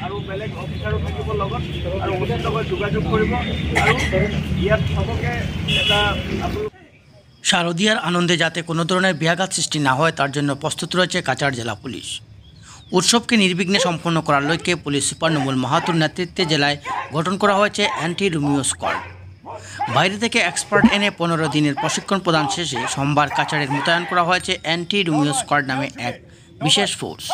আৰু বেলেগ অফিচাৰো থাকিব লগত আৰু ওচৰৰ লগত যোগাযোগ কৰিব আৰু ইয়াত সবকে এটা শারদীয়ার আনন্দে যাতে কোনো ধরনের ব্যাঘাত সৃষ্টি না হয় তার জন্য প্রস্তুত রয়েছে কাছাড় জেলা পুলিশ। উৎসবকে নির্বিঘ্নে সম্পন্ন করার লক্ষ্যে পুলিশ সুপার নুমুল মাহাতুর নেতৃত্বে জেলায় গঠন করা হয়েছে অ্যান্টি রোমিও স্কোয়াড। বাইরে থেকে এক্সপার্ট এনে 15 দিনের প্রশিক্ষণ প্রদান শেষে সোমবার কাছাড়ে মোতায়েন করা হয়েছে অ্যান্টি রোমিও স্কোয়াড নামে এক বিশেষ ফোর্স।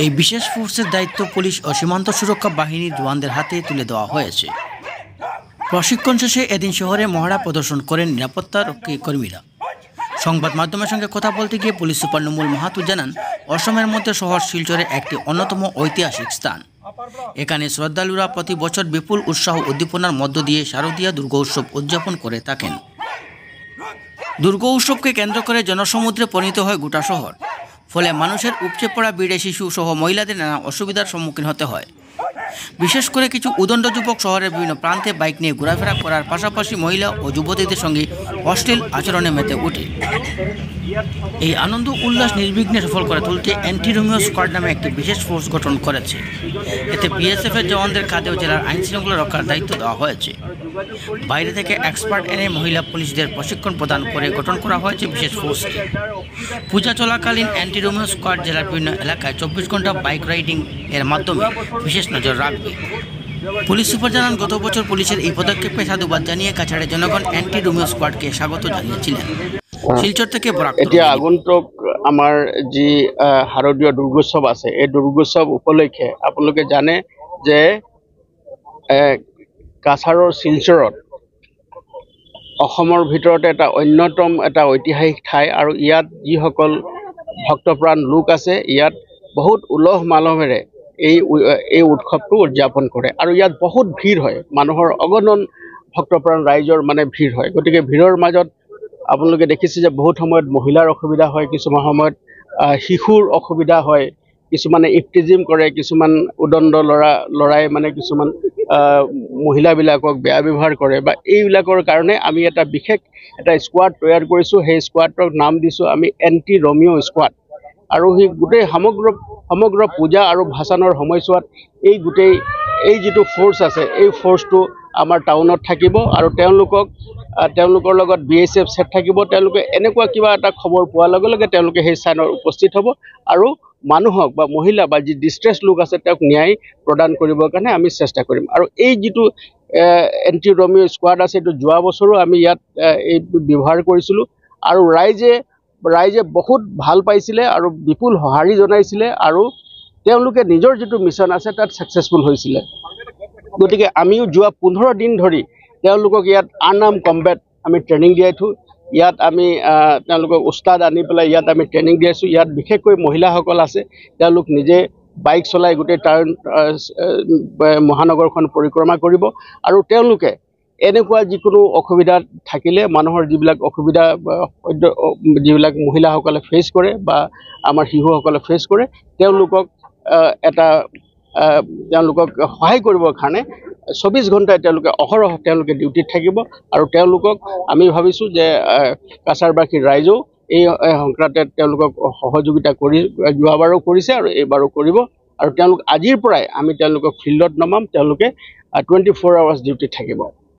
এই বিশেষ ফোর্সের দায়িত্ব পুলিশ ও সীমান্ত সুরক্ষা বাহিনীর জওয়ানদের হাতে তুলে দেওয়া হয়েছে। প্রশিক্ষণ শেষে এদিন শহরে মহড়া প্রদর্শন করেন নিরাপত্তারক্ষী কর্মীরা। সংবাদ মাধ্যমের সঙ্গে কথা বলতে গিয়ে পুলিশ সুপার নুমুল মাহাতুর জানান, অসমের মধ্যে শহর শিলচরে একটি অন্যতম ঐতিহাসিক স্থান। এখানে শ্রদ্ধালুরা প্রতি বছর বিপুল উৎসাহ উদ্দীপনার মধ্য দিয়ে শারদীয়া দুর্গা উৎসব উদযাপন করে থাকেন। দুর্গা উৎসবকে কেন্দ্র করে জনসমুদ্রে পরিণত হয় গোটা শহর। ফলে মানুষের উপচে পড়া ভিড়ে শিশু সহ মহিলাদের নানা অসুবিধার সম্মুখীন হতে হয়। বিশেষ করে কিছু উদণ্ড যুবক শহরের বিভিন্ন প্রান্তে বাইক নিয়ে ঘোরাফেরা করার পাশাপাশি মহিলা ও যুবতীদের সঙ্গে অশ্লীল আচরণে মেতে ওঠে। এই আনন্দ উল্লাস নির্বিঘ্নে সফল করে তুলতে অ্যান্টি রোমিও স্কোয়াড নামে একটি বিশেষ ফোর্স গঠন করেছে। এতে বিএসএফ এর জওয়ানদের কাঁধেও জেলার আইন শৃঙ্খলা রক্ষার দায়িত্ব দেওয়া হয়েছে। বাইরে থেকে এক্সপার্ট এনে মহিলা পুলিশদের প্রশিক্ষণ প্রদান করে গঠন করা হয়েছে বিশেষ ফোর্সটি। পূজা চলাকালীন অ্যান্টি রোমিও স্কোয়াড জেলার বিভিন্ন এলাকায় 24 ঘন্টা বাইক রাইডিং এর মাধ্যমে বিশেষ নজর রাখবে। পুলিশ সুপার জানান, গত বছর পুলিশের এই পদক্ষেপে সাধুবাদ জানিয়ে কাছাড়ের জনগণ অ্যান্টি রোমিও স্কোয়াডকে স্বাগত জানিয়েছিলেন। শিলচর থেকে এতিয়া আগন্তুক আমাৰ যি শাৰদীয় দুৰ্গোৎসৱ আছে, এই দুৰ্গোৎসৱ উপলক্ষে আপোনালোকে জানে যে কাছাৰৰ শিলচৰত অসমৰ ভিতৰতে এটা অন্যতম এটা ঐতিহাসিক ঠাই আৰু ইয়াত যিসকল ভক্তপ্ৰাণ লোক আছে ইয়াত বহুত উলহ মালহেৰে এই উৎসৱটো উদযাপন কৰে আৰু ইয়াত বহুত ভিৰ হয়, মানুহৰ অগণন ভক্তপ্ৰাণ ৰাইজৰ মানে ভিৰ হয়। গতিকে ভিৰৰ মাজত আপোনালোকে দেখিছে যে বহুত সময়ত মহিলাৰ অসুবিধা হয়, কিছুমান সময়ত শিশুৰ অসুবিধা হয়, কিছুমানে ইফটিজিম কৰে, কিছুমান উদণ্ড ল'ৰাই মানে কিছুমান মহিলাবিলাকক বেয়া ব্যৱহাৰ কৰে বা এইবিলাকৰ কাৰণে আমি এটা বিশেষ এটা স্কোৱাড তৈয়াৰ কৰিছোঁ। সেই স্কোৱাডৰ নাম দিছোঁ আমি এণ্টি ৰমিও স্কোৱাড। আৰু সেই গোটেই সমগ্ৰ পূজা আৰু ভাসানৰ সময়ছোৱাত এই যিটো ফ'ৰ্চ আছে এই ফ'ৰ্চটো আমাৰ টাউনত থাকিব আৰু তেওঁলোকৰ লগত BSF সেট থাকিব। তেওঁলোকে এনেকুৱা কিবা এটা খবৰ পোৱাৰ লগে লগে তেওঁলোকে সেই স্থানত উপস্থিত হ'ব আৰু মানুহক বা মহিলা বা যি ডিষ্ট্ৰেছ লোক আছে তেওঁক ন্যায় প্ৰদান কৰিবৰ কাৰণে আমি চেষ্টা কৰিম। আৰু এই যিটো এণ্টি ৰমিও স্কোৱাড আছে এইটো যোৱা বছৰো আমি ইয়াত এই ব্যৱহাৰ কৰিছিলোঁ আৰু ৰাইজে বহুত ভাল পাইছিলে আৰু বিপুল সঁহাৰি জনাইছিলে আৰু তেওঁলোকে নিজৰ যিটো মিছন আছে তাত ছাকচেছফুল হৈছিলে। গতিকে আমিও যোৱা 15 দিন ধৰি তেওঁলোকক ইয়াত আনআৰ্ম কম্বেট আমি ট্ৰেইনিং দিয়াইছোঁ। ইয়াত আমি তেওঁলোকক উস্তাদ আনি পেলাই ইয়াত আমি ট্ৰেইনিং দিয়াইছোঁ। ইয়াত বিশেষকৈ মহিলাসকল আছে, তেওঁলোক নিজে বাইক চলাই গোটেই মহানগৰখন পৰিক্ৰমা কৰিব আৰু তেওঁলোকে এনেকুৱা যিকোনো অসুবিধা থাকিলে মানুহৰ যিবিলাক অসুবিধা যিবিলাক মহিলাসকলে ফেচ কৰে বা আমাৰ শিশুসকলে ফেচ কৰে তেওঁলোকক সহায় কৰিবৰ কাৰণে 24 ঘণ্টাই তেওঁলোকে অহৰহ তেওঁলোকে ডিউটিত থাকিব আৰু তেওঁলোকক আমি ভাবিছোঁ যে কাছাৰবাসীৰ ৰাইজেও এই সংক্ৰান্তে তেওঁলোকক সহযোগিতা কৰি যোৱাবাৰো কৰিছে আৰু এইবাৰো কৰিব আৰু তেওঁলোক আজিৰ পৰাই আমি তেওঁলোকক ফিল্ডত নমাম। তেওঁলোকে 24 আৱাৰ্ছ ডিউটিত থাকিব।